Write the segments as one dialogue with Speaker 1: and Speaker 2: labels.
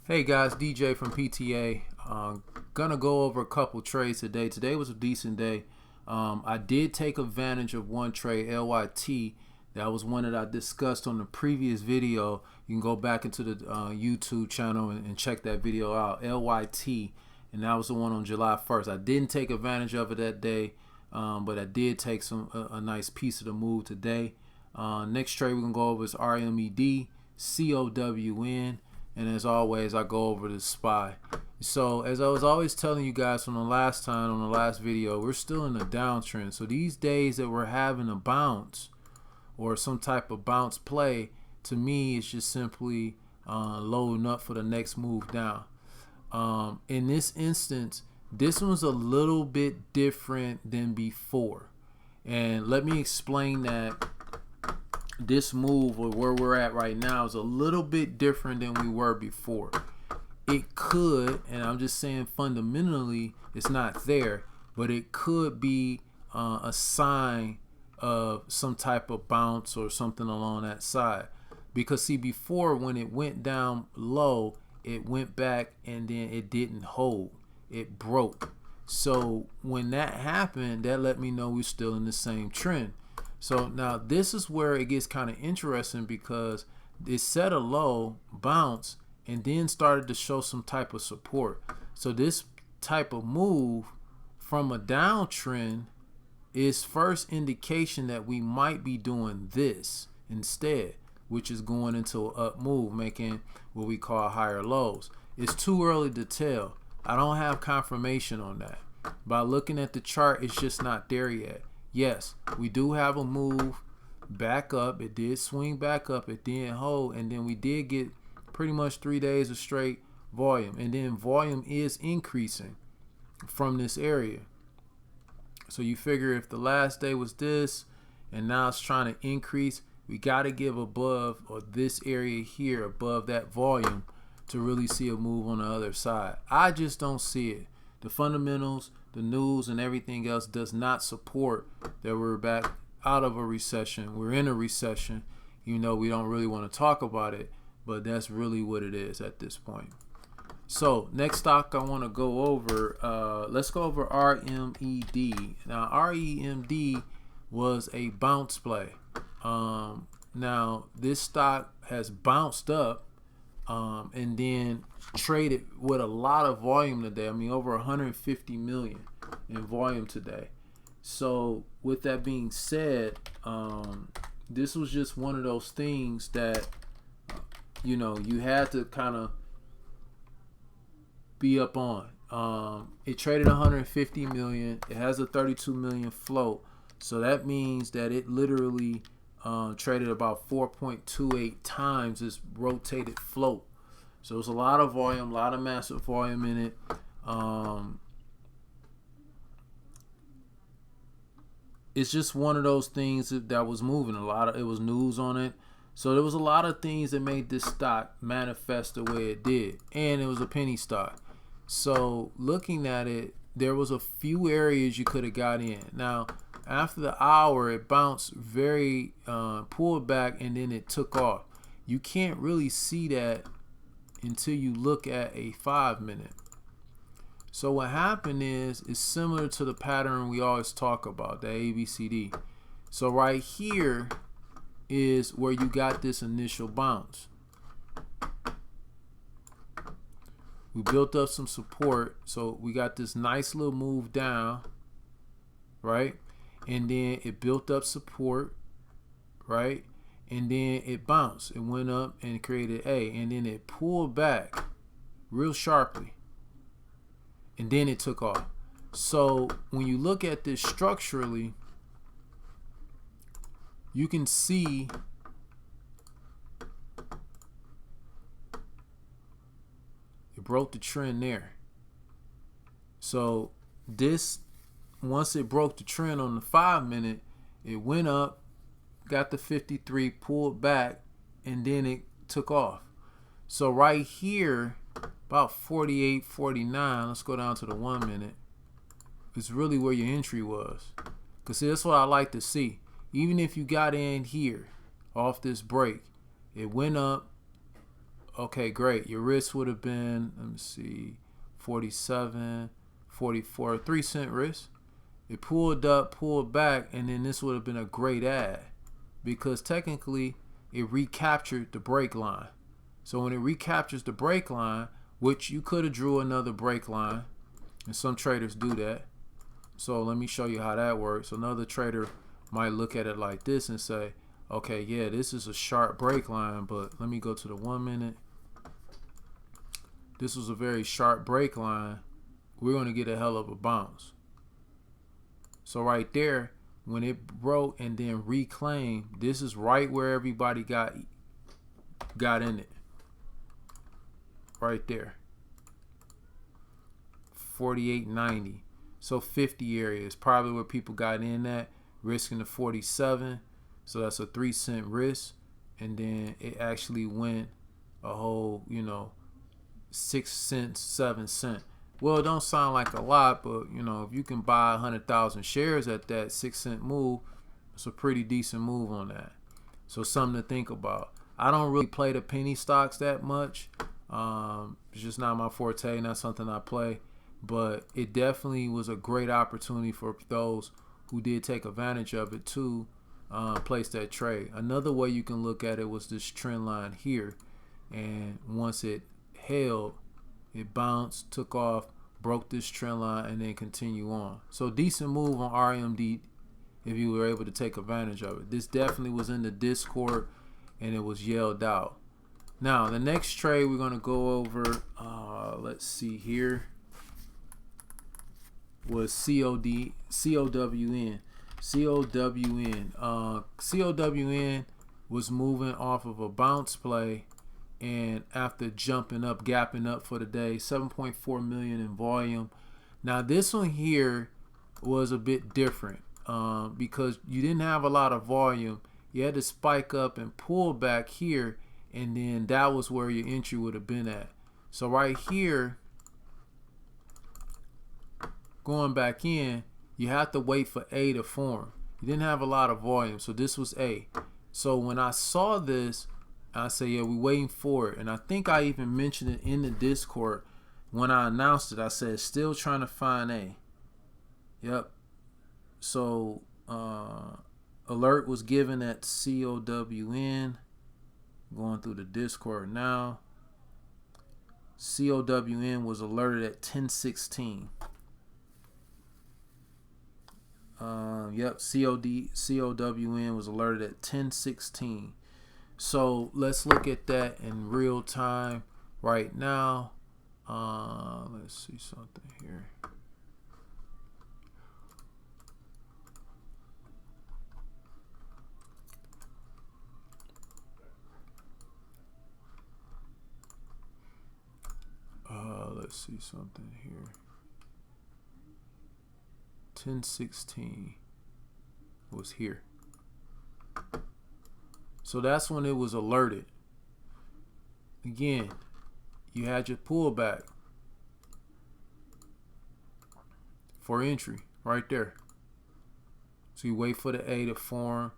Speaker 1: Hey guys, DJ from PTA. Gonna go over a couple trades today. Today was a decent day. I did take advantage of one trade, LYT. That was one that I discussed on the previous video. You can go back into the YouTube channel and check that video out, LYT. And that was the one on July 1st. I didn't take advantage of it that day, but I did take a nice piece of the move today. Next trade we're gonna go over is Rmed, COWN. And as always, I go over the SPY. So as I was always telling you guys from the last time, on the last video, we're still in a downtrend. So these days that we're having a bounce or some type of bounce play, to me, it's just simply loading up for the next move down. In this instance, this one's a little bit different than before. And let me explain that. This move, or where we're at right now, is a little bit different than we were before. It could, and I'm just saying fundamentally it's not there, but it could be a sign of some type of bounce or something along that side. Because see, before, when it went down low, it went back and then it didn't hold, it broke. So when that happened, that let me know we're still in the same trend. So now this is where it gets kind of interesting, because it set a low, bounce, and then started to show some type of support. So this type of move from a downtrend is first indication that we might be doing this instead, which is going into an up move, making what we call higher lows. It's too early to tell. I don't have confirmation on that. By looking at the chart, it's just not there yet. Yes, we do have a move back up. It did swing back up. It didn't hold. And then we did get pretty much 3 days of straight volume. And then volume is increasing from this area. So you figure if the last day was this and now it's trying to increase, we got to give above, or this area here above that volume, to really see a move on the other side. I just don't see it. The fundamentals, the news, and everything else does not support that we're back out of a recession. We're in a recession. You know, we don't really want to talk about it, but that's really what it is at this point. So next stock I want to go over, let's go over RMED. Now REMD was a bounce play. Now this stock has bounced up and then traded with a lot of volume today. I mean, over 150 million in volume today. So with that being said, this was just one of those things that you know, you had to kind of be up on. It traded 150 million. It has a 32 million float, so that means that it literally traded about 4.28 times its rotated float. So it's a lot of volume, a lot of massive volume in it. It's just one of those things that was moving. It was news on it. So there was a lot of things that made this stock manifest the way it did. And it was a penny stock. So looking at it, there was a few areas you could have got in. Now, after the hour, it bounced very, pulled back, and then it took off. You can't really see that until you look at a 5-minute. So what happened is similar to the pattern we always talk about, the ABCD. So right here is where you got this initial bounce. We built up some support, so we got this nice little move down, right? And then it built up support, right? And then it bounced. It went up and created A, and then it pulled back real sharply, and then it took off. So when you look at this structurally, you can see it broke the trend there. So this, once it broke the trend on the 5-minute, it went up, got the 53, pulled back, and then it took off. So right here, about 48, 49, let's go down to the 1-minute, is really where your entry was. Because see, that's what I like to see. Even if you got in here off this break, it went up, Okay, great. Your risk would have been, let me see, 47, 44, 3 cent risk. It pulled up, pulled back, and then this would have been a great ad because technically it recaptured the break line. So when it recaptures the break line, which you could have drew another break line, and some traders do that. So let me show you how that works. Another trader might look at it like this and say, okay, yeah, this is a sharp break line, but let me go to the 1 minute. This was a very sharp break line. We're going to get a hell of a bounce. So right there, when it broke and then reclaimed, this is right where everybody got in it. Right there. 48.90. So 50 area is probably where people got in at, risking the 47. So that's a 3 cent risk. And then it actually went a whole, 6 cents, 7 cents. Well, it don't sound like a lot, but if you can buy 100,000 shares at that 6 cent move, it's a pretty decent move on that. So something to think about. I don't really play the penny stocks that much. It's just not my forte, not something I play. But it definitely was a great opportunity for those who did take advantage of it to place that trade. Another way you can look at it was this trend line here. And once it held, it bounced, took off, broke this trend line, and then continue on. So decent move on RMD if you were able to take advantage of it. This definitely was in the Discord, and it was yelled out. Now, the next trade we're going to go over, let's see here, was COWN. COWN was moving off of a bounce play, and after jumping up, gapping up for the day, 7.4 million in volume. Now this one here was a bit different because you didn't have a lot of volume. You had to spike up and pull back here, and then that was where your entry would have been at. So right here, going back in, you have to wait for A to form. You didn't have a lot of volume, so this was A. So when I saw this, I say, yeah, we're waiting for it. And I think I even mentioned it in the Discord when I announced it. I said, still trying to find A. Yep. So alert was given at COWN. Going through the Discord now. COWN was alerted at 10:16. Yep, COWN was alerted at 10:16. So let's look at that in real time right now. Let's see something here. Let's see something here. 10:16 was here. So that's when it was alerted. Again, you had your pullback for entry right there. So you wait for the A to form.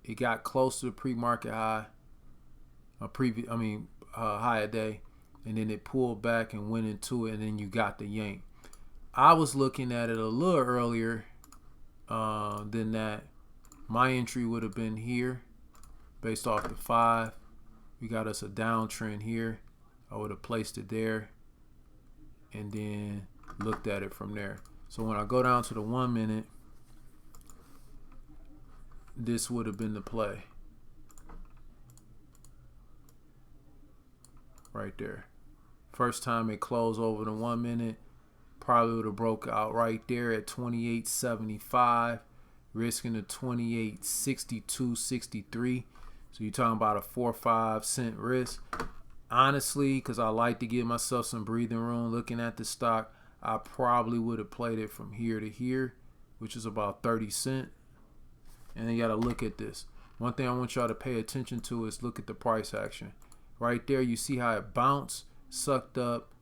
Speaker 1: It got close to the pre-market high, high a day, and then it pulled back and went into it, and then you got the yank. I was looking at it a little earlier than that. My entry would have been here based off the 5. We got us a downtrend here. I would have placed it there and then looked at it from there. So when I go down to the 1 minute, this would have been the play right there. First time it closed over the 1 minute, probably would have broke out right there at 28.75, risking the 28.62.63. So you're talking about a 4 or 5 cent risk. Honestly, because I like to give myself some breathing room looking at the stock, I probably would have played it from here to here, which is about 30 cents. And then you got to look at this. One thing I want y'all to pay attention to is look at the price action. Right there, you see how it bounced, sucked up,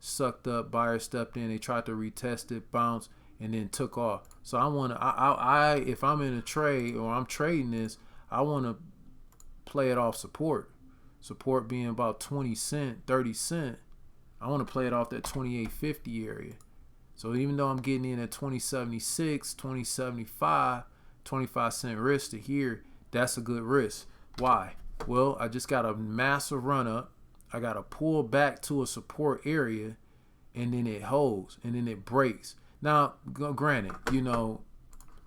Speaker 1: buyer stepped in, they tried to retest it, bounced, and then took off. So I want to, if I'm in a trade or I'm trading this, I want to play it off support. support being about 20 cent, 30 cent, I want to play it off that 28.50 area. So even though I'm getting in at 20.76, 20.75, 25 cent risk to here, that's a good risk. Why? Well, I just got a massive run up. I got to pull back to a support area, and then it holds, and then it breaks. Now, granted,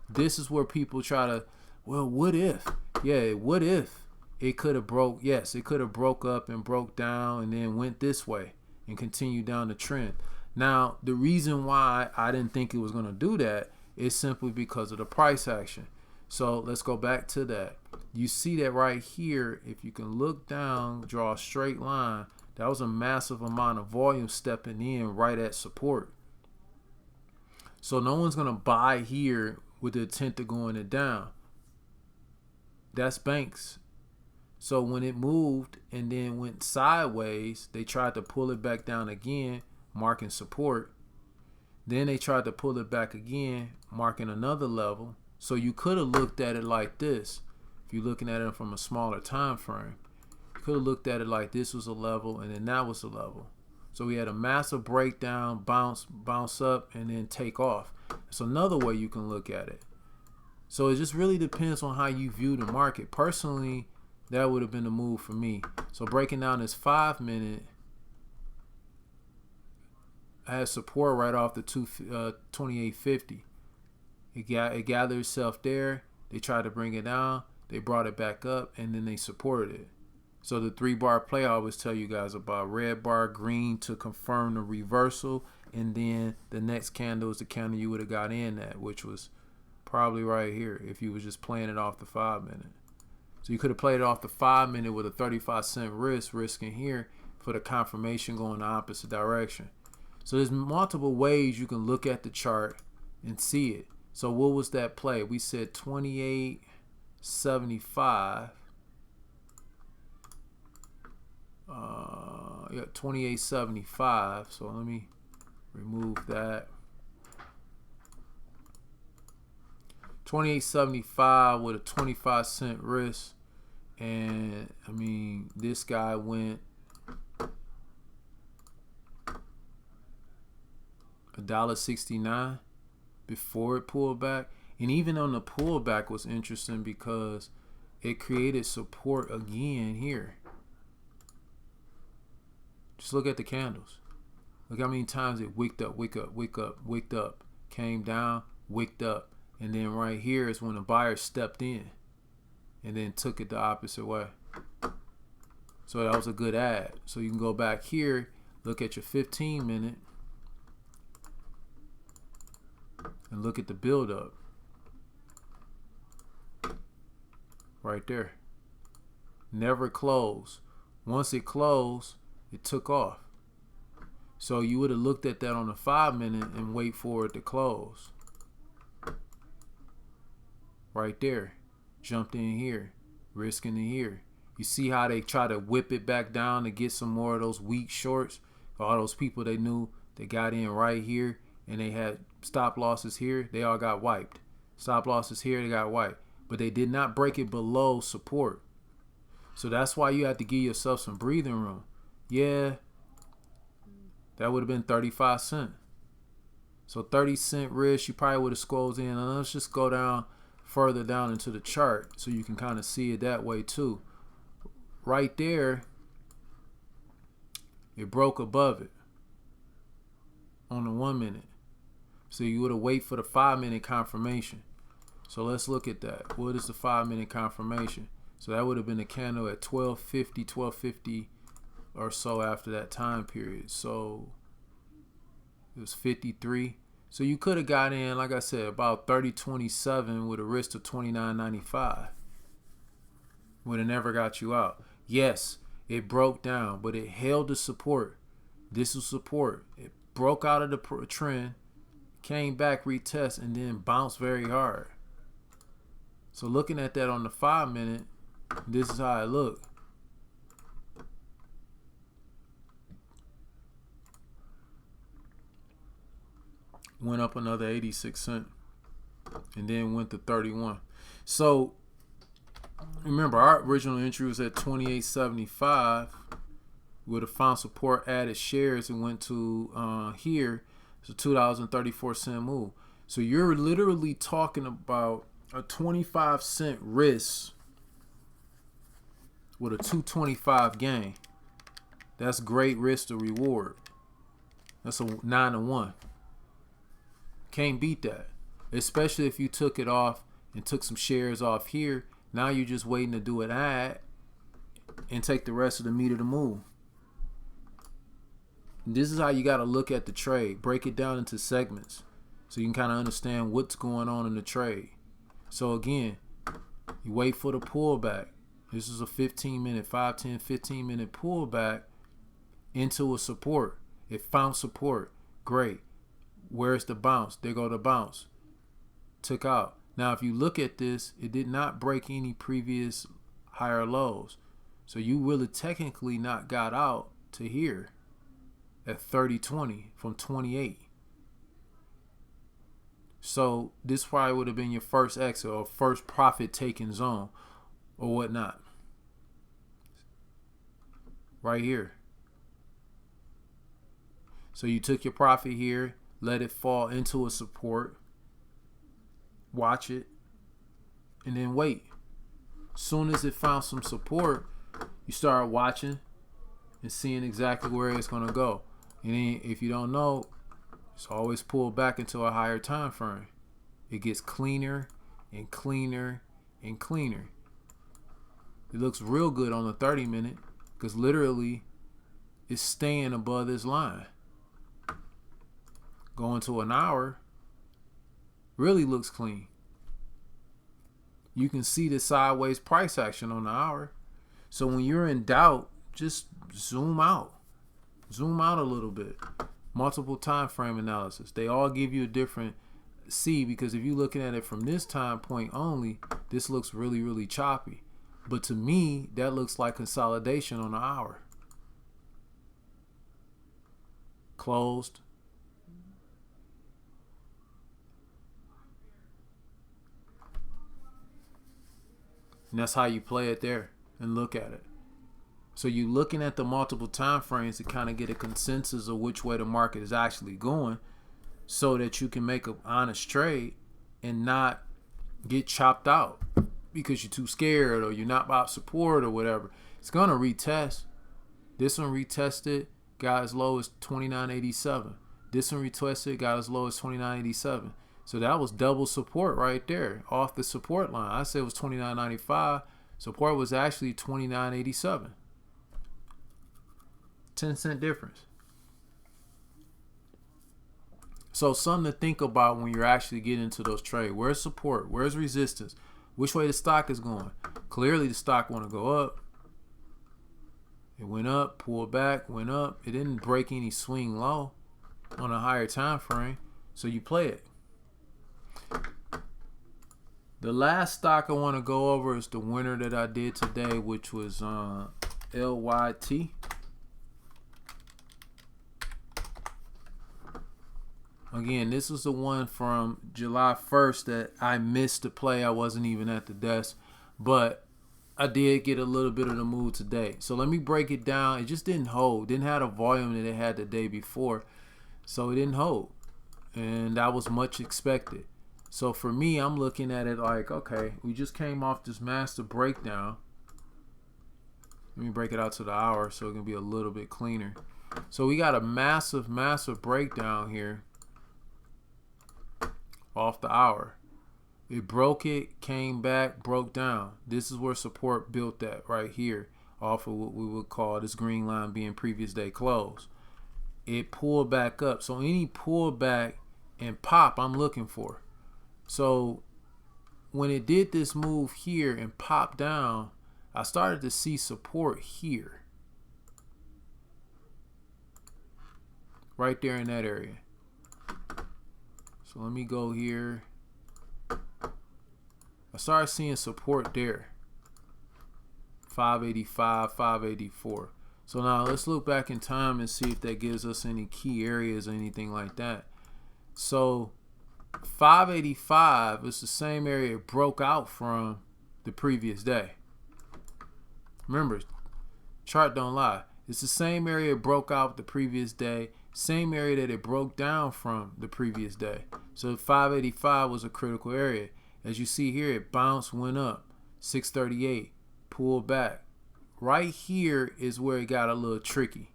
Speaker 1: this is where people try to, well, what if? Yeah, what if it could have broke? Yes, it could have broke up and broke down and then went this way and continued down the trend. Now, the reason why I didn't think it was going to do that is simply because of the price action. So let's go back to that. You see that right here, if you can look down, draw a straight line, that was a massive amount of volume stepping in right at support. So no one's going to buy here with the intent of going it down. That's banks. So when it moved and then went sideways, they tried to pull it back down again, marking support. Then they tried to pull it back again, marking another level. So you could have looked at it like this. If you're looking at it from a smaller time frame, you could have looked at it like this was a level and then that was a level. So we had a massive breakdown, bounce up, and then take off. It's another way you can look at it. So it just really depends on how you view the market. Personally, that would have been the move for me. So breaking down this 5 minute, I had support right off the 28.50. It gathered itself there. They tried to bring it down. They brought it back up, and then they supported it. So the 3-bar play I always tell you guys about: red bar, green to confirm the reversal, and then the next candle is the candle you would have got in at, which was probably right here if you was just playing it off the 5 minute. So you could have played it off the 5 minute with a 35 cent risk in here for the confirmation going the opposite direction. So there's multiple ways you can look at the chart and see it. So what was that play? We said 28.75. 28.75. So let me remove that. 28.75 with a 25 cent risk, and I mean this guy went $1.69 before it pulled back, and even on the pullback was interesting because it created support again here. Just look at the candles. Look how many times it wicked up, came down, wicked up. And then right here is when the buyer stepped in and then took it the opposite way. So that was a good ad. So you can go back here, look at your 15 minute, and look at the build up. Right there. Never closed. Once it closed, it took off. So you would have looked at that on the 5 minute and wait for it to close. Right there. Jumped in here. Risking in here. You see how they try to whip it back down to get some more of those weak shorts? All those people they knew, they got in right here and they had stop losses here. They all got wiped. Stop losses here, they got wiped. But they did not break it below support. So that's why you have to give yourself some breathing room. Yeah, that would have been 35 cents. So 30 cent risk, you probably would have squeezed in. And let's just go down further down into the chart so you can kind of see it that way too. Right there, it broke above it on the 1 minute. So you would have wait for the 5 minute confirmation. So let's look at that. What is the 5 minute confirmation? So that would have been a candle at 1250 or so after that time period. So it was 53. So you could have got in, like I said, about 30.27 with a risk of 29.95. Would have never got you out. Yes, it broke down, but it held the support. This was support. It broke out of the trend, came back, retest, and then bounced very hard. So looking at that on the 5 minute, this is how it looked. Went up another 86 cents and then went to 31. So Remember, our original entry was at 28.75. Would have found support, added shares, and went to here. It's a $2.34 move. So you're literally talking about a 25-cent risk with a 225 gain. That's great risk to reward. That's a 9-to-1. Can't beat that. Especially if you took it off and took some shares off here. Now you're just waiting to do an ad and take the rest of the meat of the move. This is how you got to look at the trade. Break it down into segments so you can kind of understand what's going on in the trade. So again, you wait for the pullback. This is a 15-minute, 5, 10, 15-minute pullback into a support. It found support. Great. Where's the bounce? There go the bounce. Took out. Now, if you look at this, it did not break any previous higher lows. So you really technically not got out to here at 30.20 from 28. So this probably would have been your first exit or first profit taking zone or whatnot. Right here. So you took your profit here, let it fall into a support, watch it, and then wait. Soon as it found some support, you start watching and seeing exactly where it's going to go. And then if you don't know, it's always pulled back into a higher time frame. It gets cleaner and cleaner and cleaner. It looks real good on the 30-minute because literally it's staying above this line. Going to an hour really looks clean. You can see the sideways price action on the hour. So when you're in doubt, just zoom out. Zoom out a little bit. Multiple time frame analysis. They all give you a different C because if you're looking at it from this time point only, this looks really, really choppy. But to me, that looks like consolidation on the hour. Closed. And that's how you play it there and look at it. So you're looking at the multiple time frames to kind of get a consensus of which way the market is actually going so that you can make an honest trade and not get chopped out because you're too scared or you're not about support or whatever. It's going to retest. This one retested, got as low as 29.87. This one retested, got as low as 29.87. So that was double support right there off the support line. I said it was 29.95. Support was actually 29.87. 10-cent difference. So something to think about when you're actually getting into those trades. Where's support? Where's resistance? Which way the stock is going? Clearly the stock want to go up. It went up, pulled back, went up. It didn't break any swing low on a higher time frame. So you play it. The last stock I want to go over is the winner that I did today, which was LYT. Again, this was the one from July 1st that I missed the play. I wasn't even at the desk, but I did get a little bit of the move today. So let me break it down. It just didn't hold. Didn't have the volume that it had the day before, so it didn't hold, and that was much expected. So for me, I'm looking at it like, okay, we just came off this massive breakdown. Let me break it out to the hour so it can be a little bit cleaner. So we got a massive, massive breakdown here off the hour. It broke it, came back, broke down. This is where support built at right here off of what we would call this green line being previous day close. It pulled back up. So any pullback and pop I'm looking for. So when it did this move here and popped down, I started to see support here. Right there in that area. So let me go here. I started seeing support there. 585, 584. So now let's look back in time and see if that gives us any key areas or anything like that. So 585 is the same area it broke out from the previous day. Remember, chart don't lie. It's the same area it broke out the previous day, same area that it broke down from the previous day. So 585 was a critical area. As you see here, it bounced, went up, 638, pulled back. Right here is where it got a little tricky.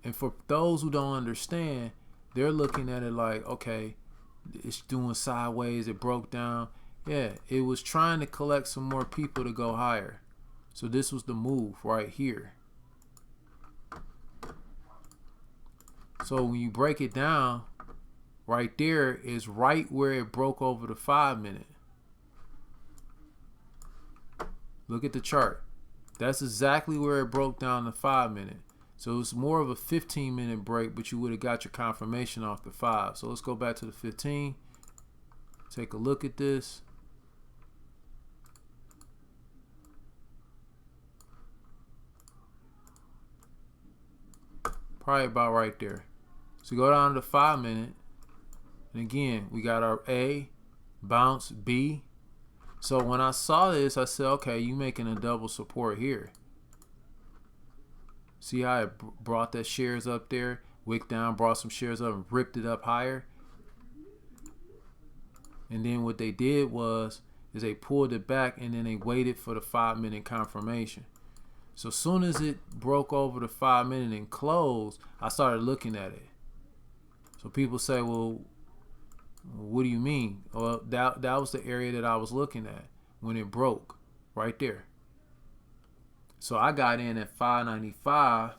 Speaker 1: And for those who don't understand, they're looking at it like, okay, it's doing sideways, it broke down. Yeah, it was trying to collect some more people to go higher. So this was the move right here. So when you break it down, right there is right where it broke over the 5 minute. Look at the chart. That's exactly where it broke down the 5 minute. So it's more of a 15-minute break, but you would have got your confirmation off the 5. So let's go back to the 15. Take a look at this. Probably about right there. So go down to the 5 minute. And again, we got our A, bounce, B. So when I saw this, I said, okay, you making a double support here. See how it brought that shares up there, wick down, brought some shares up and ripped it up higher. And then what they did was they pulled it back and then they waited for the 5 minute confirmation. So as soon as it broke over the 5 minute and closed, I started looking at it. So people say, well, what do you mean? Well, that was the area that I was looking at when it broke right there. So I got in at 595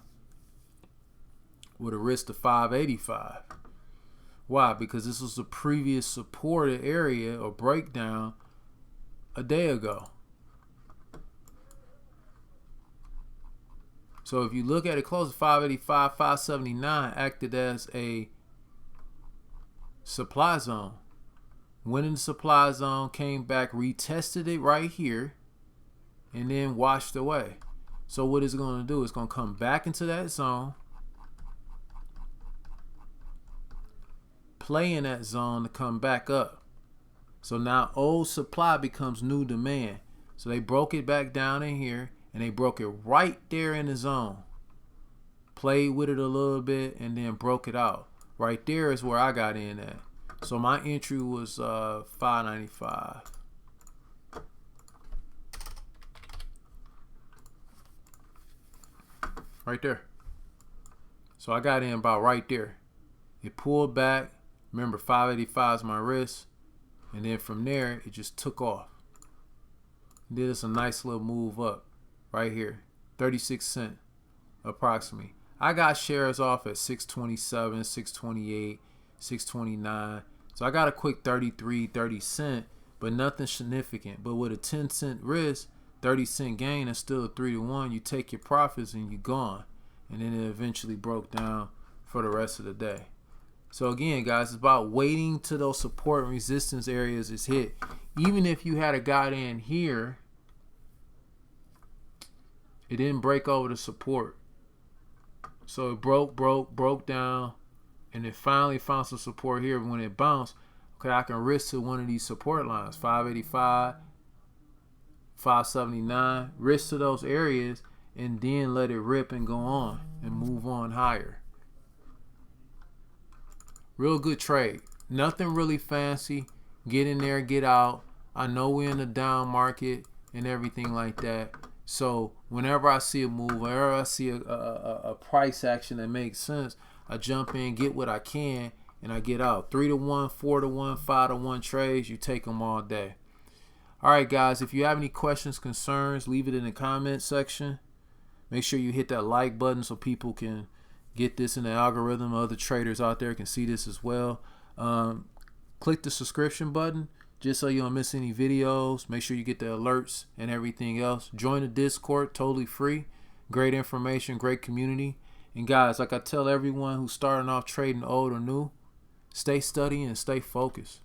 Speaker 1: with a risk of 585. Why? Because this was the previous supported area or breakdown a day ago. So if you look at it close, 585, 579 acted as a supply zone. Went in the supply zone, came back, retested it right here, and then washed away. So what it's going to do, it's going to come back into that zone, play in that zone to come back up. So now old supply becomes new demand. So they broke it back down in here, and they broke it right there in the zone. Played with it a little bit, and then broke it out. Right there is where I got in at. So my entry was 595. Right there. So I got in about right there. It pulled back. Remember, 585 is my risk. And then from there, it just took off. Did us a nice little move up right here. 36 cents approximately. I got shares off at 627, 628, 629. So I got a quick 30 cent, but nothing significant. But with a 10 cent risk, 30-cent gain, and still a 3-to-1, you take your profits and you're gone. And then it eventually broke down for the rest of the day. So again, guys, it's about waiting till those support and resistance areas is hit. Even if you had a got in here, it didn't break over the support. So it broke down, and it finally found some support here. When it bounced, okay, I can risk to one of these support lines, 585, 579, risk to those areas, and then let it rip and go on and move on higher. Real good trade. Nothing really fancy. Get in there, get out. I know we're in a down market and everything like that. So whenever I see a move, whenever I see a price action that makes sense, I jump in, get what I can, and I get out. 3-to-1, 4-to-1, 5-to-1 trades, you take them all day. All right, guys, if you have any questions, concerns, leave it in the comment section. Make sure you hit that like button so people can get this in the algorithm. Other traders out there can see this as well. Click the subscription button just so you don't miss any videos. Make sure you get the alerts and everything else. Join the Discord, totally free. Great information, great community. And guys, like I tell everyone who's starting off trading old or new, stay studying and stay focused.